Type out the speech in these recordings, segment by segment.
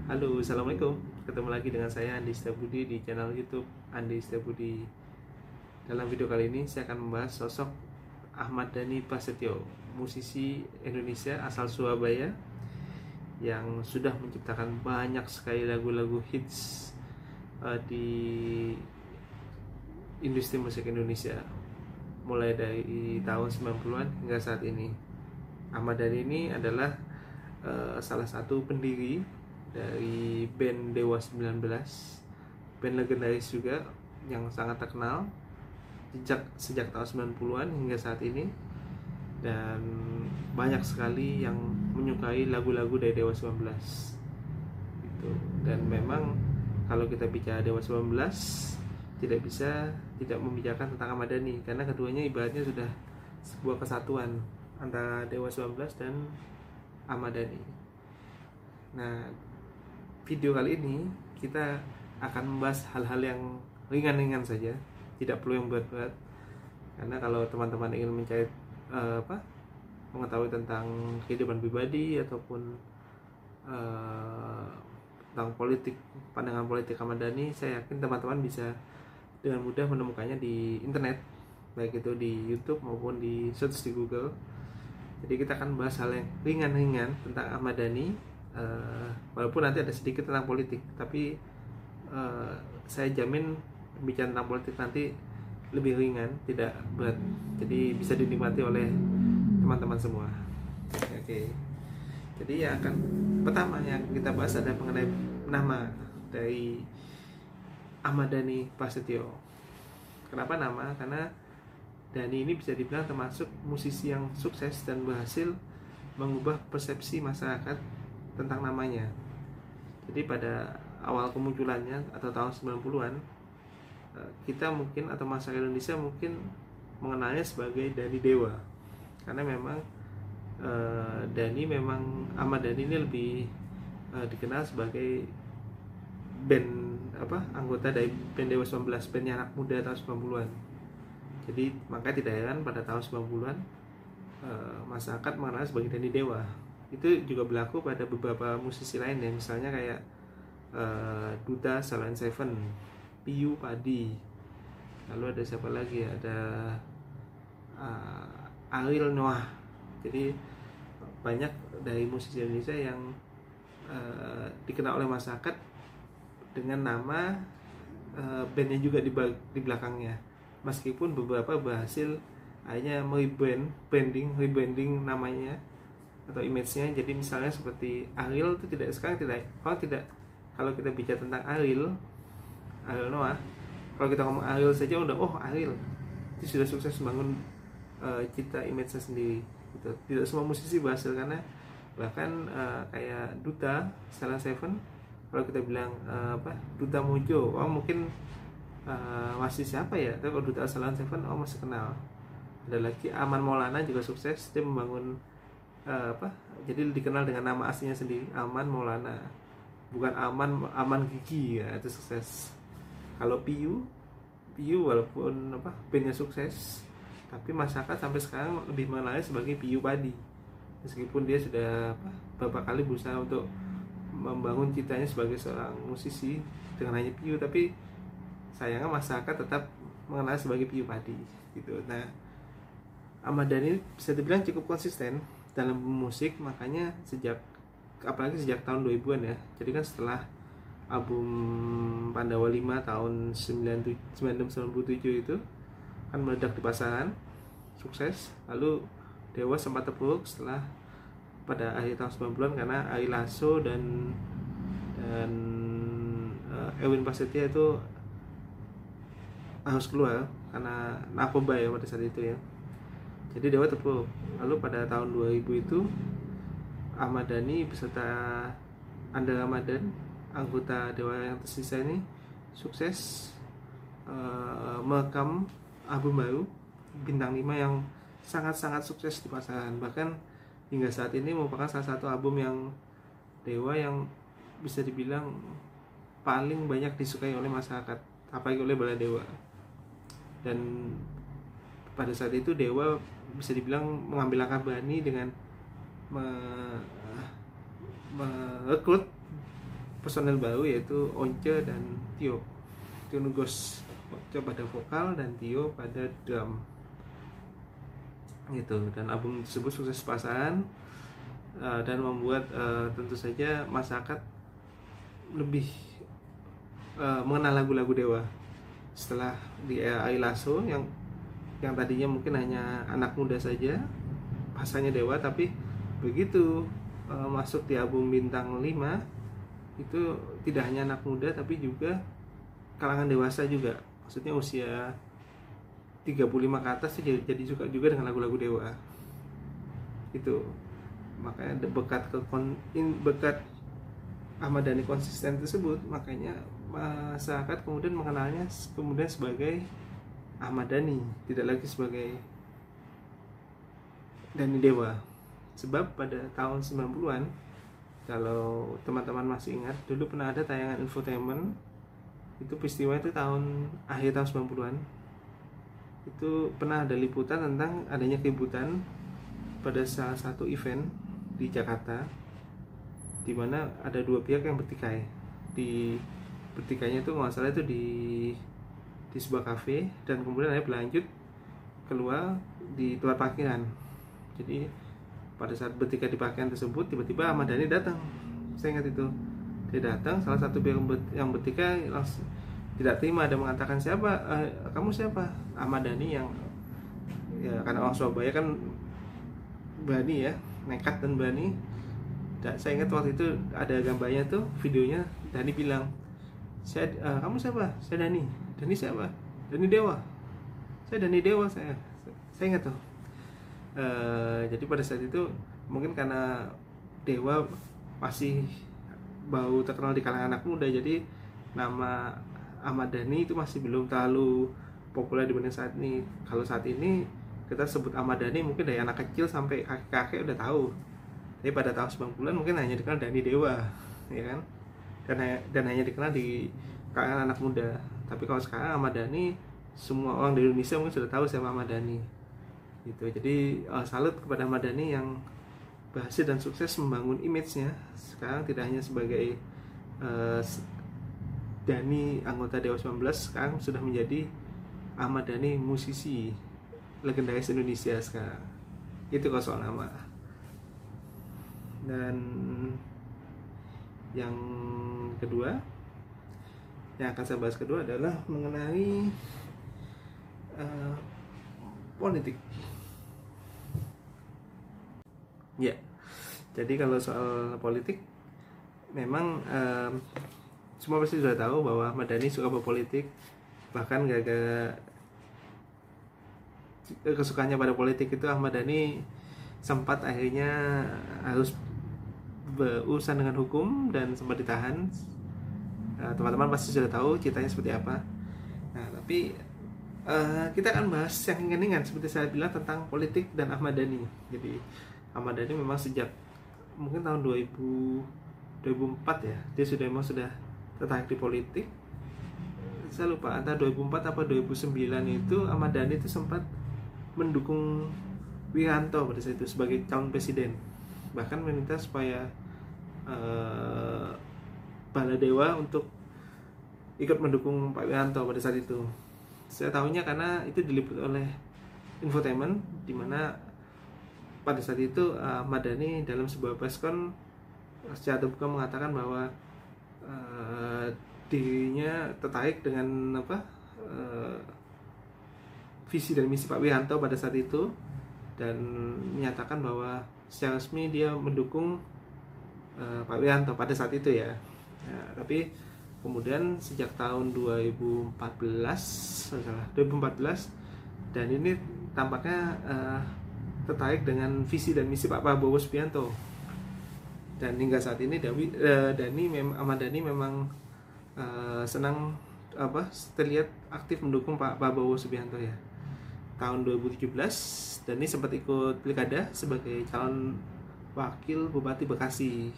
Halo, assalamualaikum. Ketemu lagi dengan saya Andi Setiabudi di channel YouTube Andi Setiabudi. Dalam video kali ini saya akan membahas sosok Ahmad Dhani Prasetyo, musisi Indonesia asal Surabaya yang sudah menciptakan banyak sekali lagu-lagu hits di industri musik Indonesia mulai dari tahun 90-an hingga saat ini. Ahmad Dhani ini adalah salah satu pendiri dari band Dewa 19, band legendaris juga yang sangat terkenal sejak tahun 90-an hingga saat ini, dan banyak sekali yang menyukai lagu-lagu dari Dewa 19 gitu. Dan memang kalau kita bicara Dewa 19 tidak bisa tidak membicarakan tentang Ahmad Dhani, karena keduanya ibaratnya sudah sebuah kesatuan antara Dewa 19 dan Ahmad Dhani. Nah, video kali ini kita akan membahas hal-hal yang ringan-ringan saja, tidak perlu yang berat-berat. Karena kalau teman-teman ingin mencari mengetahui tentang kehidupan pribadi ataupun tentang politik, pandangan politik Ahmad Dhani, saya yakin teman-teman bisa dengan mudah menemukannya di internet, baik itu di YouTube maupun di search di Google. Jadi kita akan bahas hal yang ringan-ringan tentang Ahmad Dhani. Walaupun nanti ada sedikit tentang politik, tapi saya jamin bicara tentang politik nanti lebih ringan, tidak berat, jadi bisa dinikmati oleh teman-teman semua. Oke. Jadi yang akan pertama yang kita bahas adalah mengenai nama dari Ahmad Dhani Prasetyo. Kenapa nama? Karena Dhani ini bisa dibilang termasuk musisi yang sukses dan berhasil mengubah persepsi masyarakat tentang namanya. Jadi pada awal kemunculannya atau tahun 90-an, kita mungkin atau masyarakat Indonesia mungkin mengenalnya sebagai Dhani Dewa, karena memang Ahmad Dhani ini lebih dikenal sebagai anggota dari band Dewa 19, bandnya anak muda tahun 90-an. Jadi makanya tidak heran pada tahun 90-an masyarakat mengenal sebagai Dhani Dewa. Itu juga berlaku pada beberapa musisi lain ya, misalnya kayak Duta, Salon Seven, Piyu, Padi, lalu ada siapa lagi, ada Ariel Noah. Jadi banyak dari musisi Indonesia yang dikenal oleh masyarakat dengan nama bandnya juga di belakangnya, meskipun beberapa berhasil hanya rebranding namanya atau image-nya. Jadi misalnya seperti Ariel itu kalau kita bicara tentang Ariel Noah, kalau kita ngomong Ariel saja udah Ariel itu sudah sukses membangun citra image-nya sendiri gitu. Tidak semua musisi berhasil, karena bahkan kayak Duta, Salah Seven, kalau kita bilang Duta Mojo, mungkin masih siapa ya, tapi kalau Duta Salah Seven masih kenal. Ada lagi Aman Maulana juga sukses, dia membangun jadi dikenal dengan nama aslinya sendiri, Aman Maulana, bukan Aman Gigi ya, itu sukses. Kalau Piyu walaupun bandnya sukses, tapi masyarakat sampai sekarang lebih mengenalnya sebagai Piyu Padi, meskipun dia sudah beberapa kali berusaha untuk membangun citanya sebagai seorang musisi dengan hanya Piyu, tapi sayangnya masyarakat tetap mengenal sebagai Piyu Padi gitu. Nah, Ahmad Dhani bisa dibilang cukup konsisten dalam musik, makanya apalagi sejak tahun 2000-an ya. Jadi kan setelah album Pandawa 5 tahun 1997 itu kan meledak di pasaran, sukses. Lalu Dewa sempat terpuruk setelah pada akhir tahun 90-an karena Ari Lasso dan Erwin Prasetya itu harus keluar karena narkoba ya pada saat itu ya. Jadi Dewa terpuruk. Lalu pada tahun 2000 itu Ahmad Dhani beserta Andra Ramadan, anggota Dewa yang tersisa ini, sukses merekam album baru Bintang 5 yang sangat-sangat sukses di pasaran. Bahkan hingga saat ini merupakan salah satu album yang Dewa yang bisa dibilang paling banyak disukai oleh masyarakat, apalagi oleh Baladewa. Dan pada saat itu Dewa bisa dibilang mengambil langkah berani dengan merekrut personel baru yaitu Once dan Tio. Tio Nugos pada vokal dan Tio pada drum gitu. Dan album tersebut sukses pasaran dan membuat tentu saja masyarakat lebih mengenal lagu-lagu Dewa setelah di era Ari Lasso yang tadinya mungkin hanya anak muda saja pasanya Dewa, tapi begitu masuk di album Bintang 5 itu tidak hanya anak muda tapi juga kalangan dewasa juga, maksudnya usia 35 ke atas jadi suka juga dengan lagu-lagu Dewa itu. Makanya berkat Ahmad Dhani konsisten tersebut, makanya masyarakat kemudian mengenalnya sebagai Ahmad Dhani, tidak lagi sebagai Dhani Dewa. Sebab pada tahun 90-an, kalau teman-teman masih ingat, dulu pernah ada tayangan infotainment. Itu peristiwa itu akhir tahun 90-an. Itu pernah ada liputan tentang adanya keributan pada salah satu event di Jakarta, di mana ada dua pihak yang bertikai. Bertikainya itu nggak salah itu di sebuah kafe, dan kemudian ada berlanjut keluar di tempat parkiran. Jadi pada saat bertikai di parkiran tersebut, tiba-tiba Ahmad Dhani datang. Saya ingat itu, dia datang, salah satu pihak yang bertikai langsung tidak terima dan mengatakan, kamu siapa? Ahmad Dhani, yang ya karena orang Surabaya kan berani ya, nekat dan berani. Dan saya ingat waktu itu ada gambarnya tuh, videonya, Dhani bilang, kamu siapa? Saya Dhani. Dhani siapa? Dhani Dewa. Saya Dhani Dewa. Saya ingat tuh. Jadi pada saat itu mungkin karena Dewa masih baru terkenal di kalangan anak muda, jadi nama Ahmad Dhani itu masih belum terlalu populer dibanding saat ini. Kalau saat ini kita sebut Ahmad Dhani, mungkin dari anak kecil sampai kakek udah tahu. Tapi pada tahun 90-an mungkin hanya dikenal Dhani Dewa, ya kan? Dan hanya dikenal di kalangan anak muda. Tapi kalau sekarang Ahmad Dhani, semua orang di Indonesia mungkin sudah tahu siapa Ahmad Dhani. Gitu. Jadi salut kepada Ahmad Dhani yang berhasil dan sukses membangun image-nya. Sekarang tidak hanya sebagai Dhani anggota Dewa 19, sekarang sudah menjadi Ahmad Dhani musisi legendaris Indonesia sekarang. Itu kalau soal nama. Dan yang kedua yang akan saya bahas kedua adalah mengenai politik. Ya, jadi kalau soal politik, memang semua pasti sudah tahu bahwa Ahmad Dhani suka berpolitik. Bahkan gara-gara kesukaannya pada politik itu, Ahmad Dhani sempat akhirnya harus berurusan dengan hukum dan sempat ditahan. Teman-teman pasti sudah tahu ceritanya seperti apa. Nah, tapi kita akan bahas yang ringan-ringan seperti saya bilang tentang politik dan Ahmad Dhani. Jadi Ahmad Dhani memang sejak mungkin tahun 2004 ya, dia sudah tertarik di politik. Saya lupa antara 2004 atau 2009 itu Ahmad Dhani itu sempat mendukung Wiranto pada saat itu sebagai calon presiden. Bahkan meminta supaya Baladewa untuk ikut mendukung Pak Wiranto pada saat itu. Saya tahunya karena itu diliput oleh infotainment, di mana pada saat itu Ahmad Dhani dalam sebuah preskon secara terbuka mengatakan bahwa dirinya tertarik dengan visi dan misi Pak Wiranto pada saat itu, dan menyatakan bahwa secara resmi dia mendukung Pak Wiranto pada saat itu ya. Tapi kemudian sejak tahun 2014 dan ini tampaknya tertarik dengan visi dan misi Pak Prabowo Subianto. Dan hingga saat ini Ahmad Dhani memang senang terlihat aktif mendukung Pak Prabowo Subianto ya. Tahun 2017 Dhani sempat ikut pilkada sebagai calon wakil Bupati Bekasi,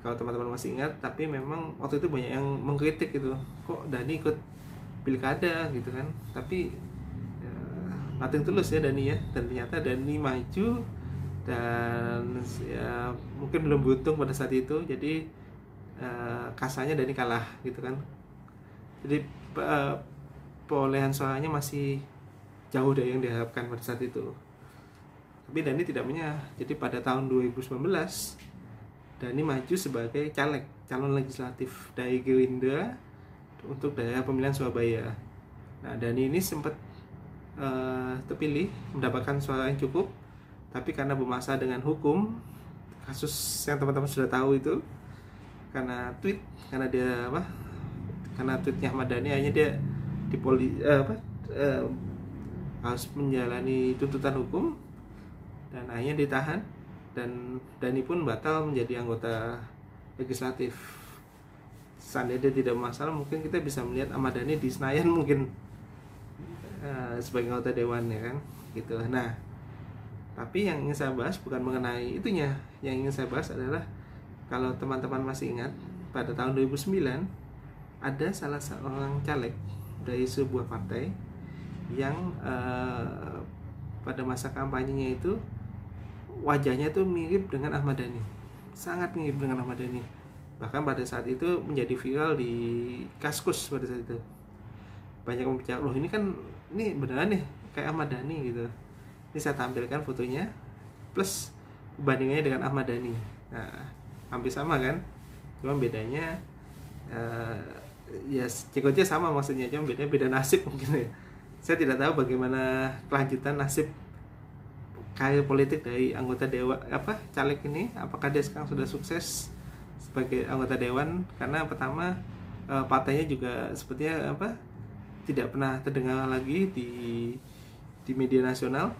kalau teman-teman masih ingat. Tapi memang waktu itu banyak yang mengkritik gitu, kok Dhani ikut pilkada gitu kan. Tapi nothing tulus ya Dhani ya, dan ternyata Dhani maju dan ya mungkin belum beruntung pada saat itu. Jadi kasanya Dhani kalah gitu kan. Jadi perolehan suaranya masih jauh dari yang diharapkan pada saat itu. Tapi Dhani tidak menyerah. Jadi pada tahun 2019 Dhani maju sebagai calon legislatif dari Gerindra untuk daerah pemilihan Surabaya. Nah, Dhani ini sempat terpilih, mendapatkan suara yang cukup, tapi karena bermasalah dengan hukum, kasus yang teman-teman sudah tahu itu, karena tweetnya Ahmad Dhani, akhirnya dia harus menjalani tuntutan hukum dan akhirnya ditahan, dan Dhani pun batal menjadi anggota legislatif. Seandainya dia tidak masalah, mungkin kita bisa melihat Ahmad Dhani di Senayan mungkin sebagai anggota dewan, ya kan gitu. Nah, tapi yang ingin saya bahas bukan mengenai itunya. Yang ingin saya bahas adalah, kalau teman-teman masih ingat, pada tahun 2009 ada salah seorang caleg dari sebuah partai yang pada masa kampanyenya itu wajahnya itu mirip dengan Ahmad Dhani, sangat mirip dengan Ahmad Dhani. Bahkan pada saat itu menjadi viral di Kaskus pada saat itu. Banyak yang bicara, loh ini beneran nih kayak Ahmad Dhani gitu. Ini saya tampilkan fotonya plus bandingannya dengan Ahmad Dhani. Nah, hampir sama kan? Cuma bedanya ya cekotnya sama maksudnya, cuma beda nasib mungkin ya. Saya tidak tahu bagaimana kelanjutan nasib karir politik dari anggota caleg ini. Apakah dia sekarang sudah sukses sebagai anggota dewan? Karena pertama partainya juga sepertinya tidak pernah terdengar lagi di media nasional,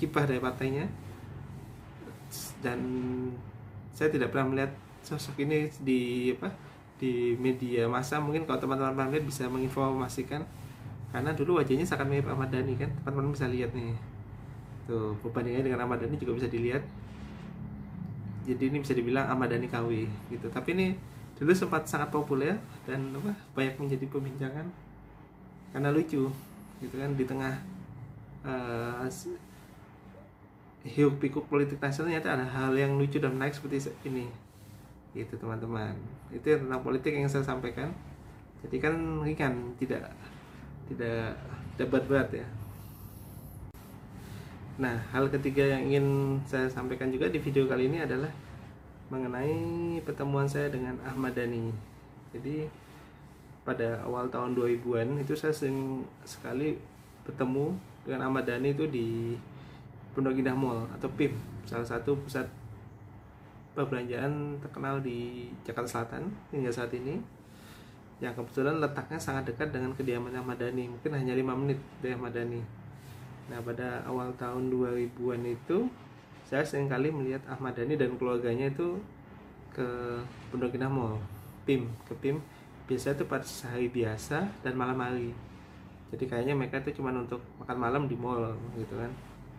kiprah dari partainya, dan saya tidak pernah melihat sosok ini di media massa. Mungkin kalau teman-teman lihat bisa menginformasikan, karena dulu wajahnya sangat mirip Ahmad Dhani kan, teman-teman bisa lihat nih tuh, perbandingannya dengan Ahmad Dhani juga bisa dilihat. Jadi ini bisa dibilang Ahmad Dhani KW gitu. Tapi ini dulu sempat sangat populer dan banyak menjadi perbincangan karena lucu gitu kan, di tengah hirup pikuk politik nasional ternyata ada hal yang lucu dan menarik seperti ini gitu teman-teman. Itu tentang politik yang saya sampaikan. Jadi kan tidak berat ya. Nah, hal ketiga yang ingin saya sampaikan juga di video kali ini adalah mengenai pertemuan saya dengan Ahmad Dhani. Jadi pada awal tahun 2000-an itu saya sering sekali bertemu dengan Ahmad Dhani itu di Pondok Indah Mall atau PIM, salah satu pusat perbelanjaan terkenal di Jakarta Selatan hingga saat ini, yang kebetulan letaknya sangat dekat dengan kediaman Ahmad Dhani, mungkin hanya 5 menit dari Ahmad Dhani. Nah, pada awal tahun 2000-an itu saya sering kali melihat Ahmad Dhani dan keluarganya itu ke Pondok Indah Mall, ke PIM. Biasanya itu pada hari biasa dan malam hari. Jadi kayaknya mereka itu cuma untuk makan malam di mall gitu kan.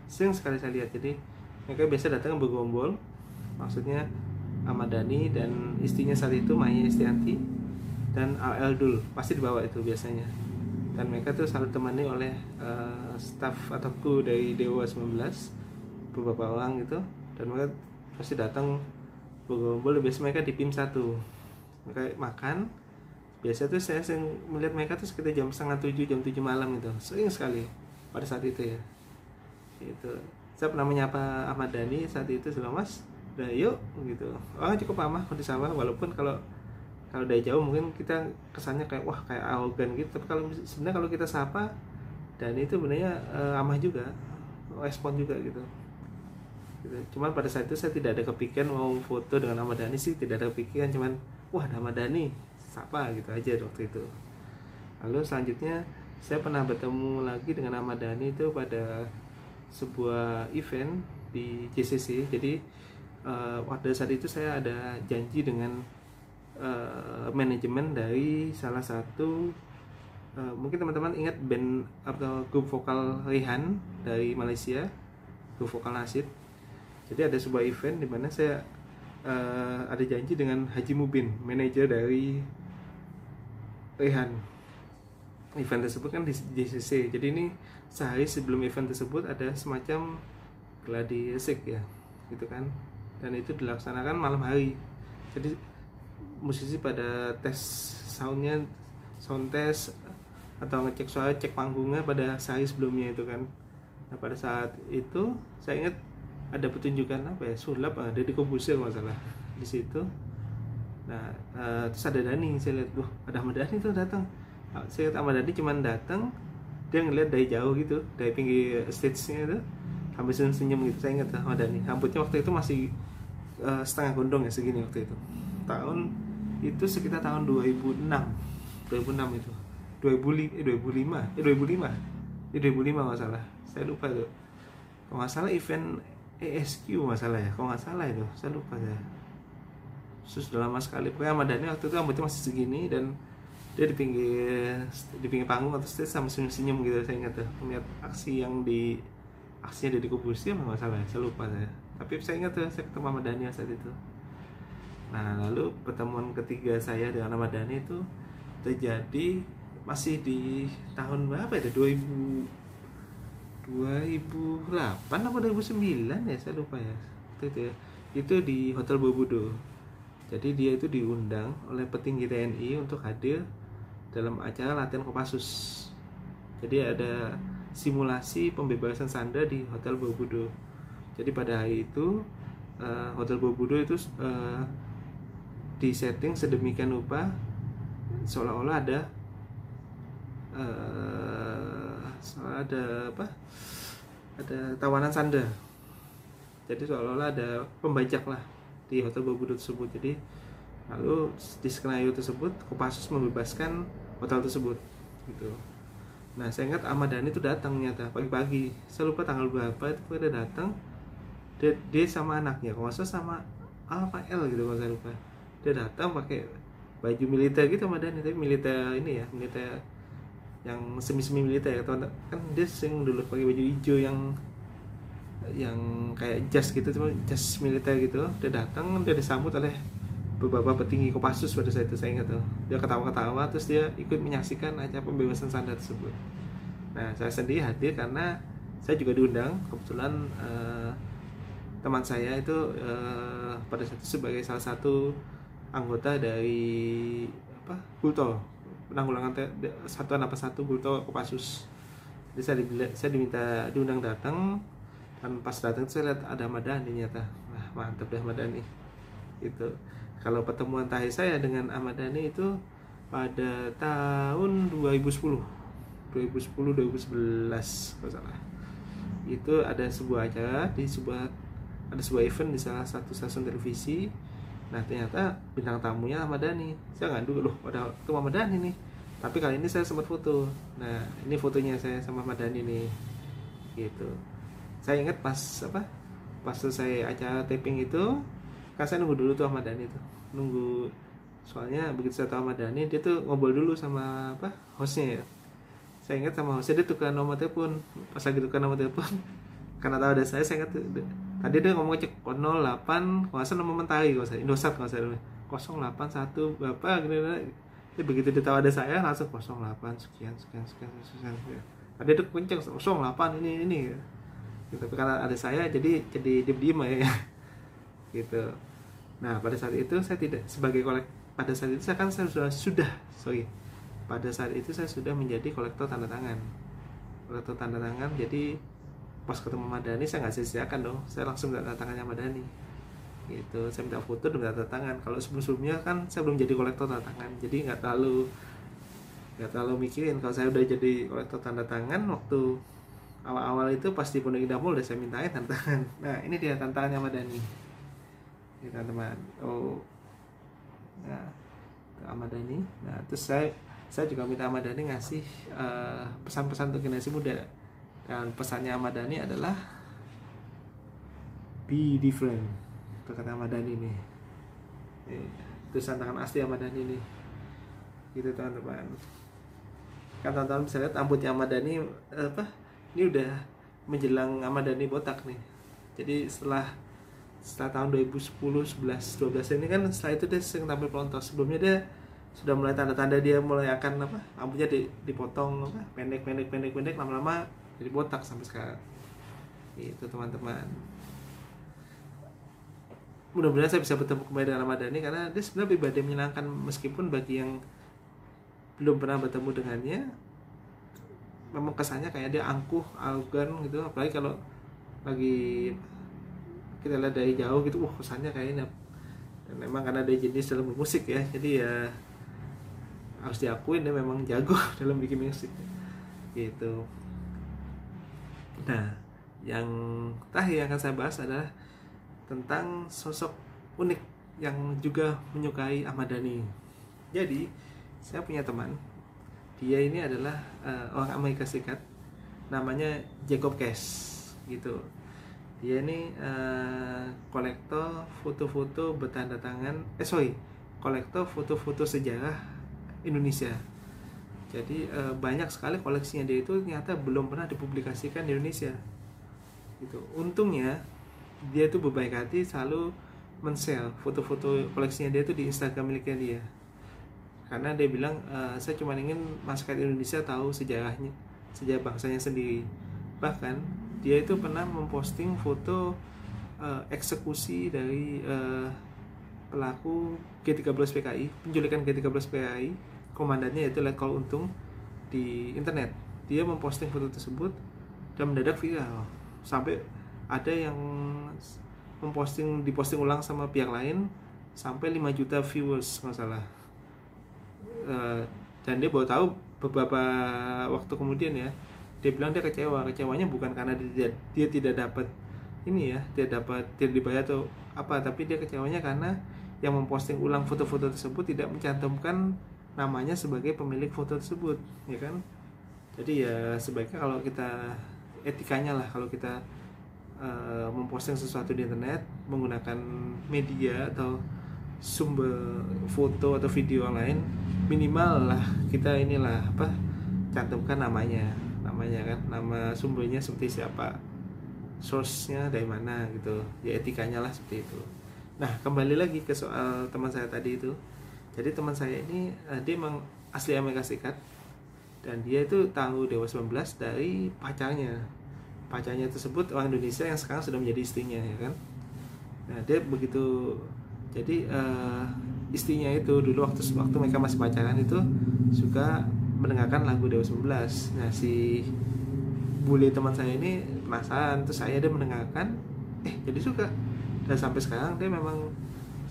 Sering sekali saya lihat. Jadi mereka biasa datang bergerombol. Maksudnya Ahmad Dhani dan istrinya saat itu Maya Estianti dan Al Eldul pasti dibawa itu biasanya. Dan mereka tuh selalu ditemani oleh staff atau kru dari Dewa 19, beberapa orang gitu. Dan mereka pasti datang bergerombol. Biasanya mereka di PIM 1. Mereka makan. Biasa tuh saya sering melihat mereka tuh sekitar jam 6:30, jam 7 malam gitu. Sering sekali pada saat itu ya. Itu. Saya pernah menyapa Ahmad Dhani saat itu, "Mas, udah yuk," gitu. Cukup ramah kalau disapa, walaupun kalau dari jauh mungkin kita kesannya kayak kayak arogan gitu. Tapi sebenarnya kalau kita sapa, Dhani itu sebenarnya ramah juga, respon juga gitu. Cuman pada saat itu saya tidak ada kepikiran mau foto dengan Ahmad Dhani sih, tidak ada kepikiran, cuman ada Ahmad Dhani, sapa gitu aja waktu itu. Lalu selanjutnya saya pernah bertemu lagi dengan Ahmad Dhani itu pada sebuah event di JCC. Jadi pada saat itu saya ada janji dengan manajemen dari salah satu mungkin teman-teman ingat band atau grup vokal Rihan dari Malaysia, grup vokal Nasid. Jadi ada sebuah event di mana saya ada janji dengan Haji Mubin, manajer dari Rihan. Event tersebut kan di JCC. Jadi ini sehari sebelum event tersebut ada semacam gladi resik ya, gitu kan. Dan itu dilaksanakan malam hari. Jadi musisi pada tes soundnya, sound test atau ngecek suara, cek panggungnya pada sehari sebelumnya itu kan. Nah pada saat itu saya ingat ada pertunjukan apa ya, sulap, ada di Corbuzier masalah di situ. Nah terus ada Dhani, saya lihat, wah ada Ahmad Dhani tuh datang. Saya lihat Ahmad Dhani cuman datang, dia ngeliat dari jauh gitu, dari pinggir stage-nya itu sambil senyum-senyum gitu. Saya ingat Ahmad Dhani, rambutnya waktu itu masih setengah gondong ya, segini waktu itu. Tahun itu sekitar tahun 2006 itu 2005 nggak salah, saya lupa tuh. Kalau nggak salah event ESQ masalah ya, kalau nggak salah itu, saya lupa ya. Terus udah lama sekali. Pokoknya Ahmad Dhani waktu itu rambutnya masih segini dan dia di pinggir panggung atau stage sama senyum-senyum gitu. Saya ingat tuh melihat aksinya dari Corbuzier nggak salah ya, saya lupa saya. Tapi saya ingat tuh, saya ketemu Ahmad Dhani saat itu. Nah lalu pertemuan ketiga saya dengan Ahmad Dhani itu terjadi masih di tahun berapa ya, 2008 apa 2009 ya, saya lupa ya. Itu di Hotel Borobudur. Jadi dia itu diundang oleh petinggi TNI untuk hadir dalam acara latihan Kopassus. Jadi ada simulasi pembebasan Sanda di Hotel Borobudur. Jadi pada hari itu Hotel Borobudur itu disetting sedemikian rupa seolah-olah ada tawanan Sanda. Jadi seolah-olah ada pembajak lah di Hotel Borobudur tersebut. Jadi lalu di skenario tersebut Kopassus membebaskan hotel tersebut gitu. Nah saya ingat Ahmad Dhani itu datang nyata pagi-pagi, saya lupa tanggal berapa itu, dia datang. Dia sama anaknya, kalau nggak salah sama apa L gitu kalau saya lupa. Dia datang pakai baju militer gitu Ahmad Dhani, tapi militer ini ya, militer yang semi militer ya teman. Kan dia sering dulu pakai baju hijau yang kayak jas gitu, cuma jas militer gitu. Dia datang, dia disambut oleh beberapa petinggi Kopassus pada saat itu, saya ingat tuh. Dia ketawa-ketawa, terus dia ikut menyaksikan acara pembebasan Sanda tersebut. Nah saya sendiri hadir karena saya juga diundang. Kebetulan teman saya itu pada saat itu sebagai salah satu anggota dari Bulto, penanggulangan satuan apa satu Bulto Kopassus. Jadi saya diundang datang. Dan pas datang saya lihat ada Ahmad Dhani nyata. Wah mantap deh Ahmad Dhani itu. Kalau pertemuan terakhir saya dengan Ahmad Dhani itu pada tahun 2011 kalau salah. Itu ada sebuah acara ada sebuah event di salah satu stasiun televisi. Nah ternyata bintang tamunya Ahmad Dhani. Saya nggak dulu loh ada ketemu Ahmad Dhani nih. Tapi kali ini saya sempat foto. Nah ini fotonya saya sama Ahmad Dhani nih gitu. Saya ingat pas selesai acara taping itu kan saya nunggu dulu tuh Ahmad Dhani tuh, nunggu. Soalnya begitu saya tahu Ahmad Dhani, dia tuh ngobrol dulu sama hostnya ya. Saya ingat sama hostnya dia tukar nomor telepon. Pas lagi tukar nomor telepon karena tahu ada saya ingat tadi dia ngomong cek 08 kalau saya nomor mentari, kalau saya Indosat kalau saya 081 bapak gini. Jadi begitu dia tahu ada saya langsung 08 sekian. Tadi itu kenceng 08 ini gitu. Tapi karena ada saya jadi diem ya gitu. Nah pada saat itu saya tidak sebagai pada saat itu saya sudah menjadi kolektor tanda tangan. Jadi pas ketemu Ahmad Dhani saya nggak sia-siakan dong, saya langsung minta tanda tangannya Ahmad Dhani gitu. Saya minta foto dan minta tanda tangan. Kalau sebelumnya kan saya belum jadi kolektor tanda tangan, jadi nggak terlalu mikirin. Kalau saya udah jadi kolektor tanda tangan waktu awal-awal itu pasti Pondok Indah Mall udah saya mintain tanda tangan. Nah ini dia tanda tangannya Ahmad Dhani ini teman-teman. Nah Ahmad Dhani. Nah terus saya juga minta Ahmad Dhani ngasih pesan-pesan untuk generasi muda. Dan pesannya Ahmad Dhani adalah be different. Itu kata Ahmad Dhani nih. Itu tantangan asli Ahmad Dhani nih. Gitu teman-teman. Kan teman-teman bisa lihat rambutnya Ahmad Dhani ini udah menjelang Ahmad Dhani botak nih. Jadi setelah tahun 2010, 11, 12 ini kan setelah itu dia sering tampil pelontos. Sebelumnya dia sudah mulai tanda-tanda dia mulai akan rambutnya dipotong pendek lama-lama jadi botak sampai sekarang. Itu teman-teman. mudah-mudahan saya bisa bertemu kembali dengan Ahmad Dhani, karena dia sebenarnya pribadi yang menyenangkan, meskipun bagi yang belum pernah bertemu dengannya memang kesannya kayak dia angkuh, arogan gitu, apalagi kalau lagi kita lihat dari jauh gitu, kesannya kayak ini. Dan memang karena dia jenis dalam musik ya, jadi ya harus diakuin dia memang jago dalam bikin musik gitu. Nah, yang terakhir yang akan saya bahas adalah tentang sosok unik yang juga menyukai Ahmad Dhani. Jadi saya punya teman, dia ini adalah orang Amerika Serikat, namanya Jacob Cash gitu. Dia ini kolektor foto-foto bertanda tangan, kolektor foto-foto sejarah Indonesia. Jadi banyak sekali koleksinya dia itu ternyata belum pernah dipublikasikan di Indonesia gitu. Untungnya dia itu berbaik hati, selalu men-share foto-foto koleksinya dia itu di Instagram miliknya dia. Karena dia bilang, saya cuma ingin masyarakat Indonesia tahu sejarahnya, sejarah bangsanya sendiri. Bahkan dia itu pernah memposting foto eksekusi dari pelaku G13 PKI, penculikan G13 PKI, komandannya yaitu Letkol Untung, di internet. Dia memposting foto tersebut dan mendadak viral, sampai ada yang diposting ulang sama pihak lain sampai 5 juta viewers nggak salah. Dan dia baru tahu beberapa waktu kemudian ya, dia bilang dia kecewanya bukan karena dia tidak dapat ini ya, tidak dibayar atau apa, tapi dia kecewanya karena yang memposting ulang foto-foto tersebut tidak mencantumkan namanya sebagai pemilik foto tersebut, ya kan. Jadi ya sebaiknya kalau kita etikanya lah, kalau kita memposting sesuatu di internet menggunakan media atau sumber foto atau video lain, minimal lah kita cantumkan namanya kan, nama sumbernya seperti siapa, source-nya dari mana gitu ya, etikanya lah seperti itu. Nah, kembali lagi ke soal teman saya tadi itu. Jadi teman saya ini dia memang asli Amerika Serikat, dan dia itu tahu Dewa 19 dari pacarnya tersebut orang Indonesia yang sekarang sudah menjadi istrinya, ya kan. Nah, dia begitu. Jadi istrinya itu dulu waktu mereka masih pacaran itu suka mendengarkan lagu Dewa 19. Nah, si bule teman saya ini penasaran, terus dia mendengarkan, jadi suka. Dan sampai sekarang dia memang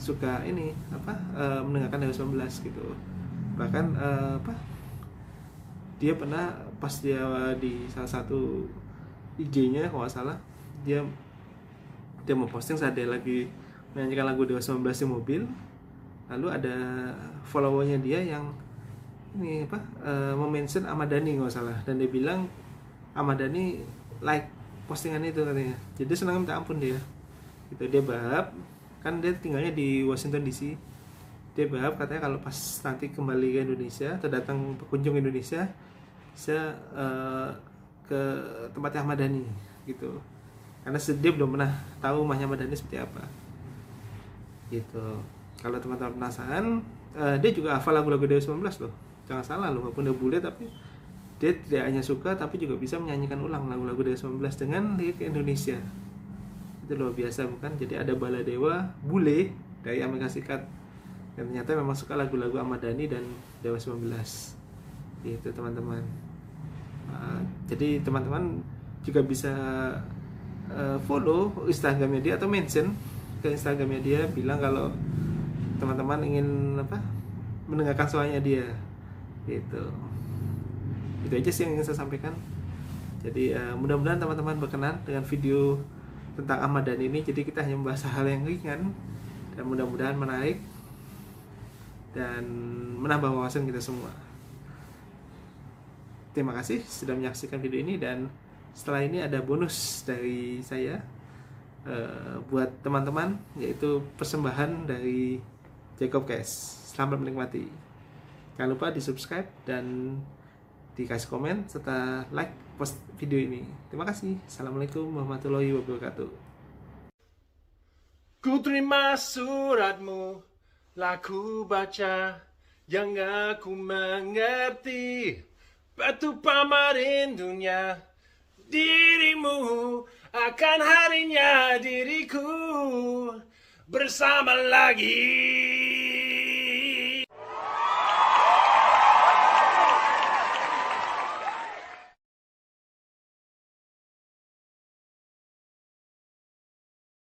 suka mendengarkan Dewa 19 gitu. Bahkan dia pernah pas dia di salah satu IG-nya kalau nggak salah, dia memposting saat dia lagi menyanyikan lagu Dewa 19 di mobil, lalu ada followernya dia yang mention Ahmad Dhani nggak salah, dan dia bilang Ahmad Dhani like postingan itu katanya. Jadi senang minta ampun dia. Gitu, dia berharap, kan dia tinggalnya di Washington DC. Dia berharap katanya kalau pas nanti kembali ke Indonesia atau datang berkunjung Indonesia, bisa ke tempatnya Ahmad Dhani gitu. Karena dia belum pernah tahu rumahnya Ahmad Dhani seperti apa. Gitu. Kalau teman-teman penasaran, dia juga hafal lagu-lagu Dewa 19 loh. Jangan salah loh, walaupun dia bule tapi dia tidak hanya suka tapi juga bisa menyanyikan ulang lagu-lagu Dewa 19 dengan lirik Indonesia. Itu luar biasa bukan? Jadi ada Baladewa bule dari Amerika Serikat dan ternyata memang suka lagu-lagu Ahmad Dhani dan Dewa 19. Gitu teman-teman. Jadi teman-teman juga bisa follow Instagramnya dia atau mention ke Instagramnya dia, bilang kalau teman-teman ingin mendengarkan suaranya dia gitu. Itu aja sih yang ingin saya sampaikan. Jadi mudah-mudahan teman-teman berkenan dengan video tentang Ahmad Dhani ini. Jadi kita hanya membahas hal yang ringan dan mudah-mudahan menarik dan menambah wawasan kita semua. Terima kasih sudah menyaksikan video ini, dan setelah ini ada bonus dari saya buat teman-teman, yaitu persembahan dari Jacob Cash. Selamat menikmati. Jangan lupa di subscribe dan dikasih komen serta like post video ini. Terima kasih. Assalamualaikum warahmatullahi wabarakatuh. Ku terima suratmu, laku baca yang aku mengerti. Betapa merindunya dirimu, akan harinya diriku bersama lagi.